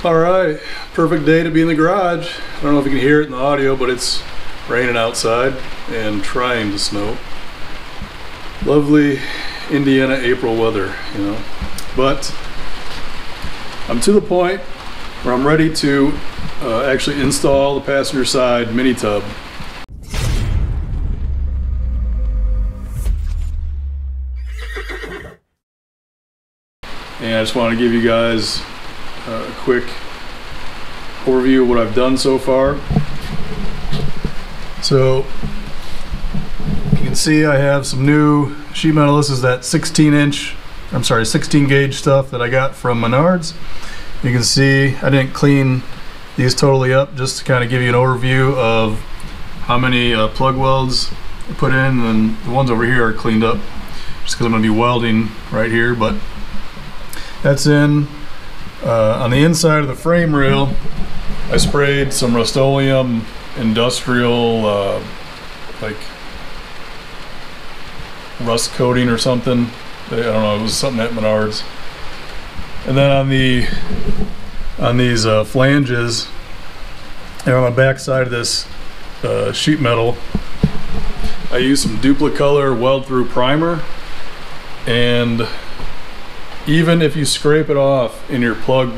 Alright, perfect day to be in the garage. I don't know if you can hear it in the audio, but it's raining outside and trying to snow. Lovely Indiana April weather, you know. But I'm to the point where I'm ready to actually install the passenger side mini tub. And I just want to give you guys a quick overview of what I've done so far. So you can see I have some new sheet metal. This is that 16 gauge stuff that I got from Menards. You can see I didn't clean these totally up, just to kind of give you an overview of how many plug welds I put in, and the ones over here are cleaned up just because I'm going to be welding right here. But that's in. On the inside of the frame rail, I sprayed some Rust-Oleum industrial like rust coating or something. I don't know, it was something at Menards. And then on these flanges and on the back side of this sheet metal, I used some Duplicolor weld through primer. And even if you scrape it off in your plug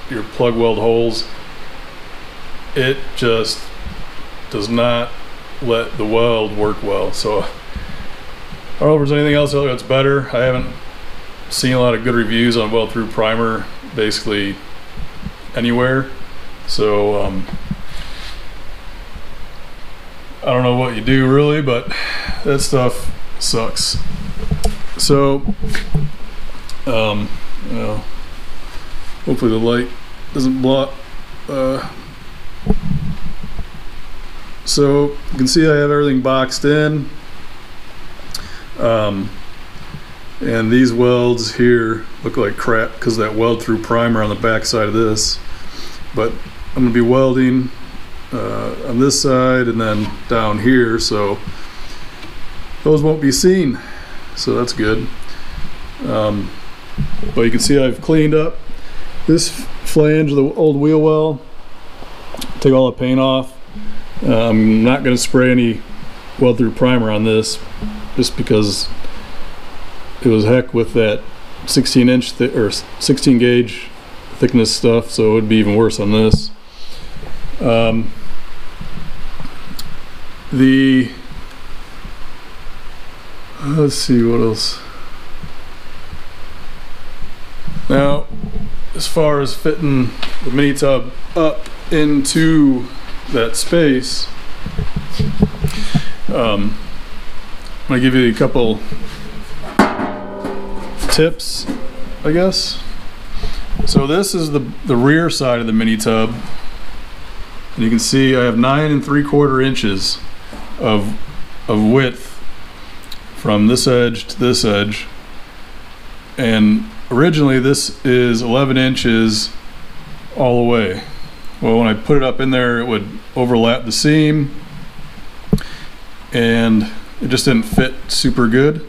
weld holes, it just does not let the weld work well. So I don't know if there's anything else that's better. I haven't seen a lot of good reviews on weld through primer basically anywhere. So I don't know what you do really, but that stuff sucks. So well, hopefully the light doesn't block. So you can see I have everything boxed in, and these welds here look like crap because of that weld through primer on the back side of this. But I'm going to be welding on this side and then down here, so those won't be seen, so that's good. But you can see I've cleaned up this flange of the old wheel well, take all the paint off. I'm not going to spray any weld through primer on this just because it was heck with that 16 gauge thickness stuff, so it would be even worse on this. Let's see what else. Now, as far as fitting the mini tub up into that space, I'm going to give you a couple tips, I guess. So this is the rear side of the mini tub, and you can see I have 9 3/4 inches of width from this edge to this edge, and originally this is 11 inches all the way. Well, when I put it up in there, it would overlap the seam and it just didn't fit super good.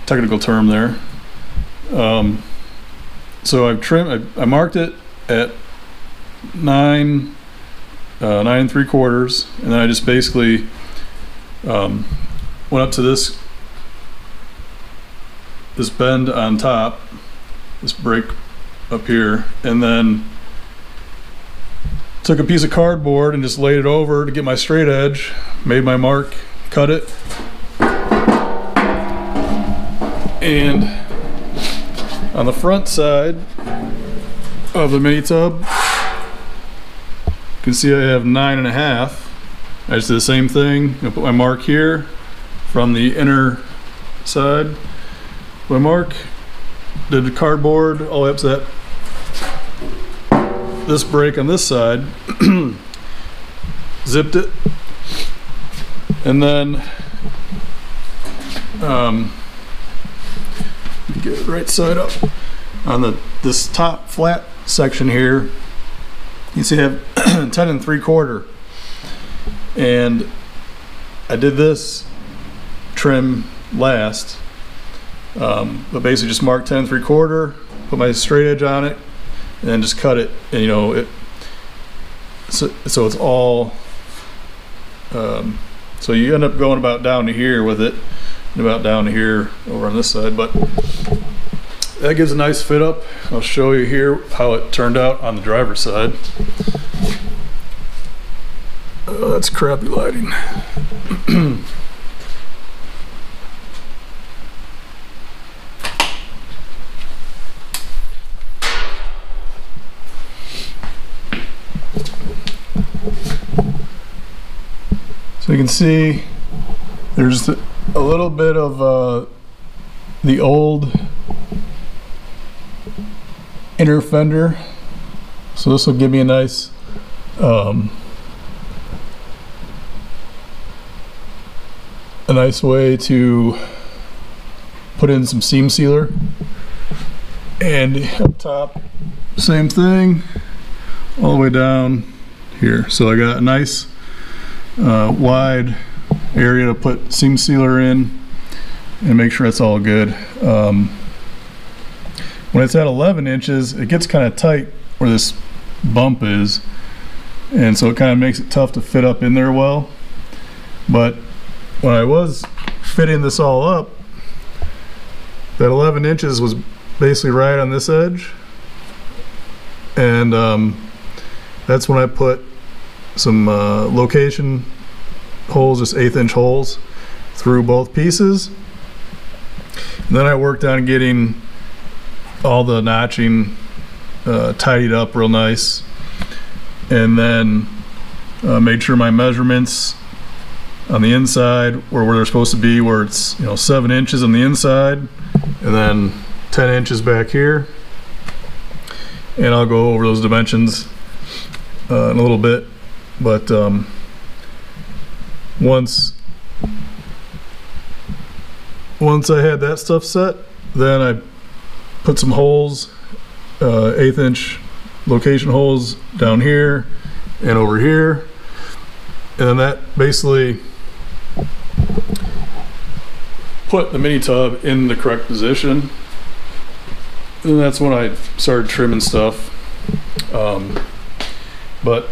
Technical term there. So I've trimmed, I marked it at 9 3/4, and then I just basically went up to this bend on top, this break up here, and then took a piece of cardboard and just laid it over to get my straight edge, made my mark, cut it, and on the front side of the mini tub, you can see I have 9.5. I just did the same thing. I put my mark here from the inner side. My mark, did the cardboard all the way up to this break on this side, zipped it, and then get it right side up on this top flat section here. You see I have 10 3/4, and I did this trim last, but basically just marked 10 3/4, put my straight edge on it, and then just cut it, and you know it. So it's all. So you end up going about down to here with it, and about down to here over on this side, but that gives a nice fit up. I'll show you here how it turned out on the driver's side. Oh, that's crappy lighting. So you can see there's a little bit of the old inner fender, so this will give me a nice way to put in some seam sealer. And up top, same thing, all the way down here. So I got a nice wide area to put seam sealer in and make sure it's all good. When it's at 11 inches, it gets kind of tight where this bump is, and so it kind of makes it tough to fit up in there well. But when I was fitting this all up, that 11 inches was basically right on this edge, and that's when I put some location holes, just 1/8 inch holes through both pieces. And then I worked on getting all the notching tidied up real nice, and then made sure my measurements on the inside were where they're supposed to be, where it's 7 inches on the inside and then 10 inches back here. And I'll go over those dimensions in a little bit, but once I had that stuff set, then I put some holes, 1/8 inch location holes down here and over here, and then that basically put the mini tub in the correct position. And that's when I started trimming stuff. But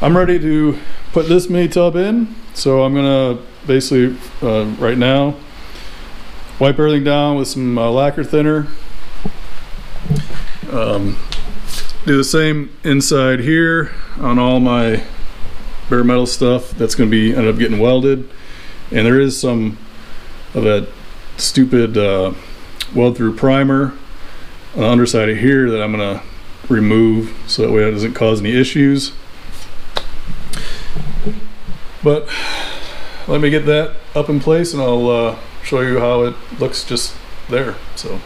I'm ready to put this mini tub in, so I'm gonna basically right now wipe everything down with some lacquer thinner. Do the same inside here on all my bare metal stuff that's going to be end up getting welded, and there is some of that stupid weld through primer on the underside of here that I'm going to remove so that way it doesn't cause any issues. But let me get that up in place and I'll show you how it looks just there. So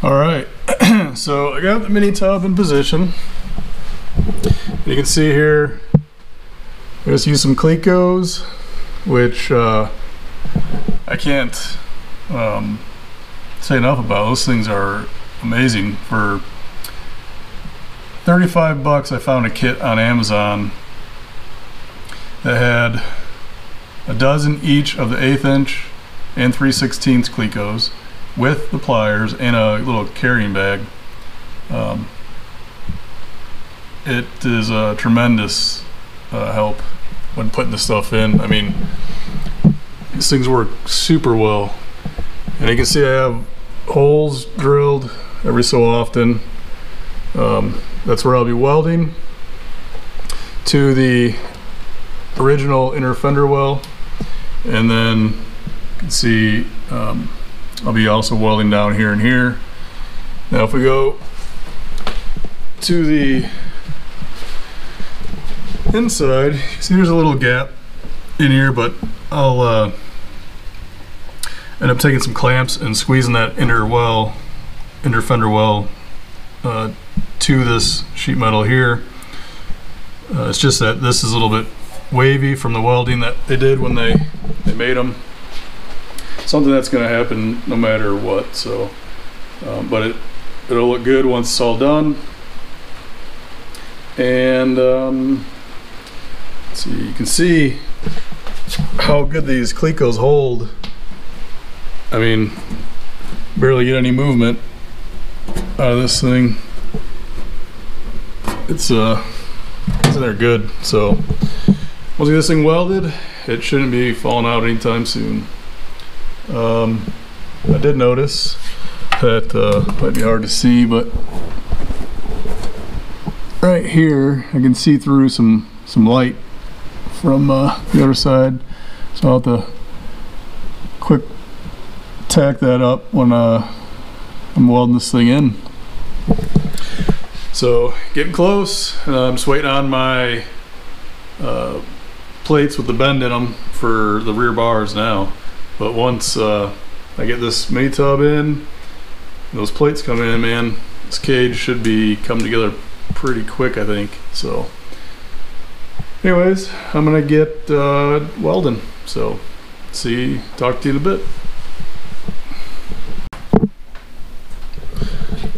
all right, so I got the mini tub in position. You can see here I just used some Clecos, which I can't say enough about. Those things are amazing. For 35 bucks I found a kit on Amazon that had a dozen each of the 1/8 inch and 3/16 Clecos with the pliers and a little carrying bag. It is a tremendous help when putting the stuff in. I mean, these things work super well, and you can see I have holes drilled every so often. That's where I'll be welding to the original inner fender well, and then you can see I'll be also welding down here and here. Now if we go to the inside, see there's a little gap in here, but I'll end up taking some clamps and squeezing that inner fender well to this sheet metal here. It's just that this is a little bit wavy from the welding that they did when they made them. Something that's going to happen no matter what. So, but it'll look good once it's all done. And let's see, you can see how good these Clecos hold. I mean, barely get any movement, out of this thing. It's in there good. So once I get this thing welded, it shouldn't be falling out anytime soon. I did notice that might be hard to see, but right here I can see through some light from the other side, so I'll have to quick tack that up when I'm welding this thing in. So getting close. I'm just waiting on my plates with the bend in them for the rear bars now. But once I get this mini tub in, those plates come in, man, this cage should be coming together pretty quick, I think. So anyways, I'm gonna get welding. So talk to you in a bit.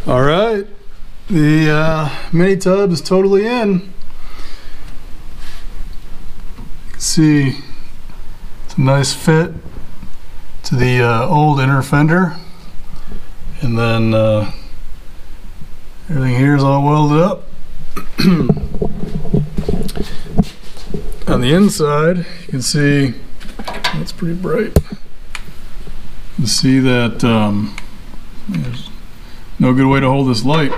All right, the mini tub is totally in. You can see it's a nice fit to the old inner fender, and then everything here is all welded up. On the inside, you can see that's pretty bright. You can see that there's no good way to hold this light.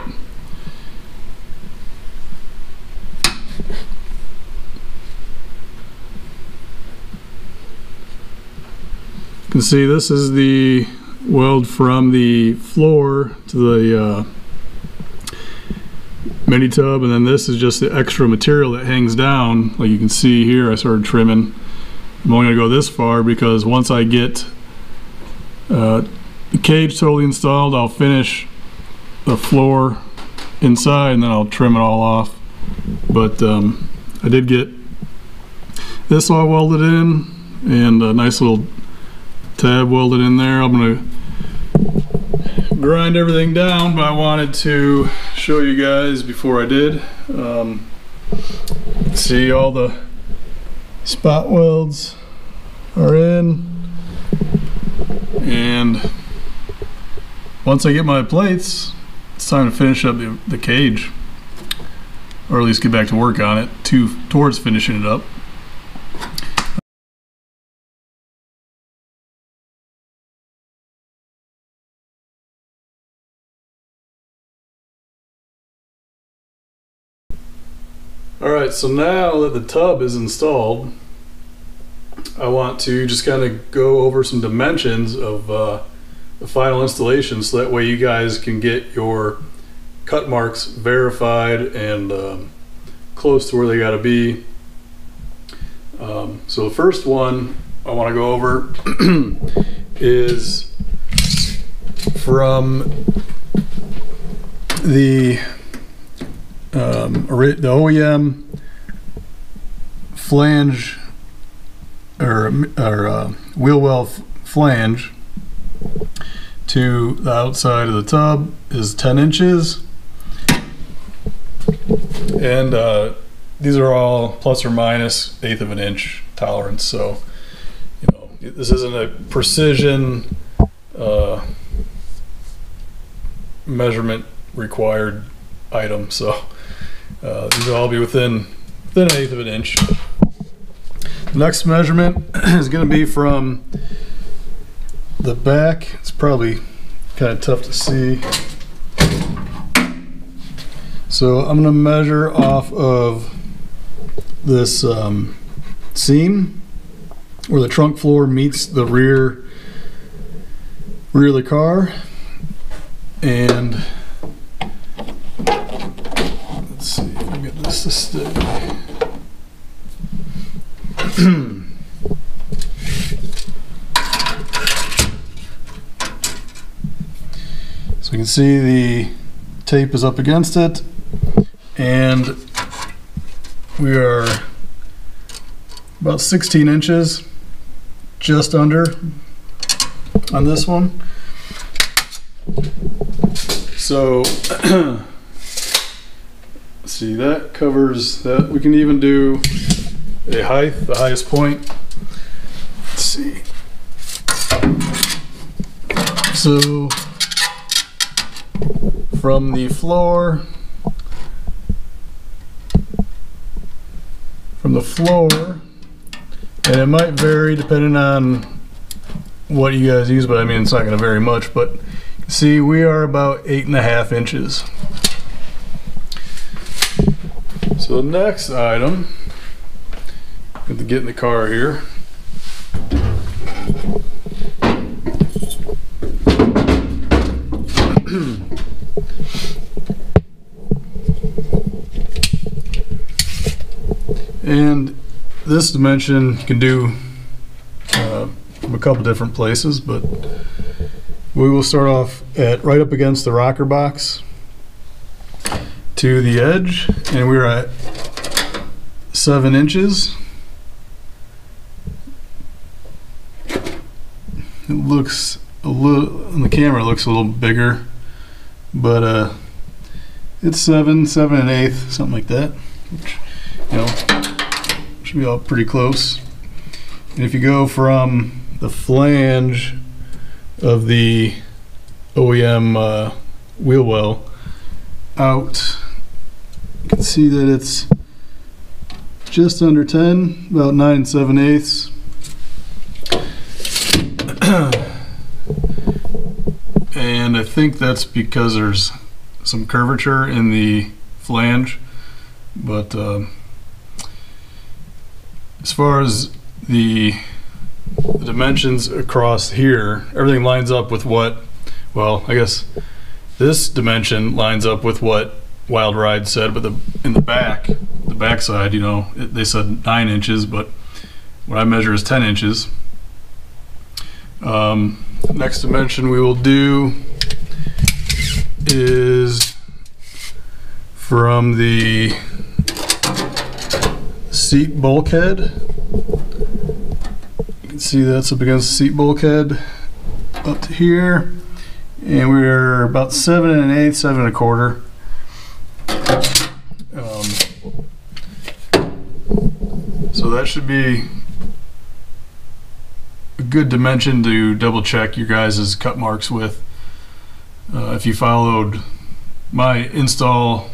You can see this is the weld from the floor to the mini tub, and then this is just the extra material that hangs down. Like you can see here, I started trimming. I'm only going to go this far because once I get the cage totally installed, I'll finish the floor inside and then I'll trim it all off. But I did get this all welded in and a nice little tab welded in there. I'm going to grind everything down, but I wanted to show you guys before I did. See, all the spot welds are in, and once I get my plates, it's time to finish up the cage, or at least get back to work on it towards finishing it up. Alright, so now that the tub is installed, I want to just kind of go over some dimensions of the final installation, so that way you guys can get your cut marks verified and close to where they got to be. So the first one I want to go over is from the OEM flange or wheel well flange to the outside of the tub is 10 inches, and these are all plus or minus 1/8 of an inch tolerance. So you know, this isn't a precision measurement required item, so these will all be within 1/8 of an inch. The next measurement is going to be from the back. It's probably kind of tough to see, so I'm going to measure off of this seam where the trunk floor meets the rear of the car, and let's see if I can get this to stick. So you can see the tape is up against it, and we are about 16 inches, just under, on this one. So see, that covers that. We can even do a height, the highest point. Let's see. So from the floor, and it might vary depending on what you guys use, but I mean it's not going to vary much, but see, we are about 8.5 inches. So the next item, I have to get in the car here. And this dimension you can do from a couple different places, but we will start off at right up against the rocker box to the edge, and we're at 7 inches. It looks a little, on the camera it looks a little bigger, but it's 7 1/8, something like that, which, you know, should be all pretty close. And if you go from the flange of the OEM wheel well out, you can see that it's just under 10, about 9 7/8. And I think that's because there's some curvature in the flange, but as far as the dimensions across here, everything lines up with what, well, I guess this dimension lines up with what Wild Ride said, but in the back side, you know, they said 9 inches, but what I measure is 10 inches. Next dimension we will do is from the seat bulkhead. You can see that's up against the seat bulkhead up to here, and we're about 7 1/8, 7 1/4. So that should be a good dimension to double check your guys' cut marks with. If you followed my install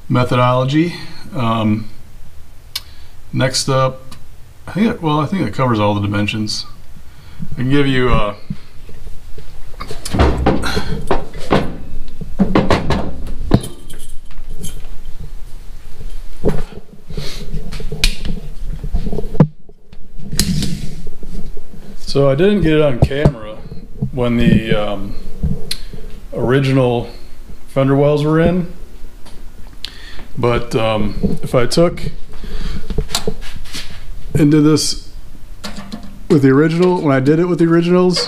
methodology. Next up, I think that covers all the dimensions. I can give you so I didn't get it on camera when the original fender wells were in, but if I took into this with the original, when I did it with the originals,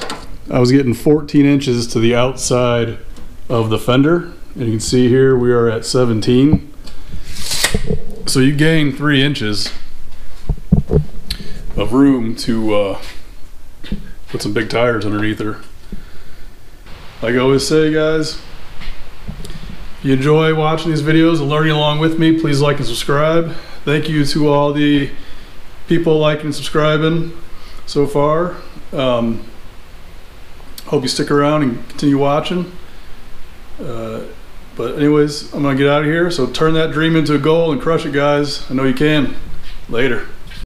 I was getting 14 inches to the outside of the fender, and you can see here we are at 17. So you gain 3 inches of room to put some big tires underneath her. Like I always say, guys, if you enjoy watching these videos and learning along with me, please like and subscribe. Thank you to all the people liking and subscribing so far. Hope you stick around and continue watching. But anyways, I'm gonna get out of here. So turn that dream into a goal and crush it, guys. I know you can. Later.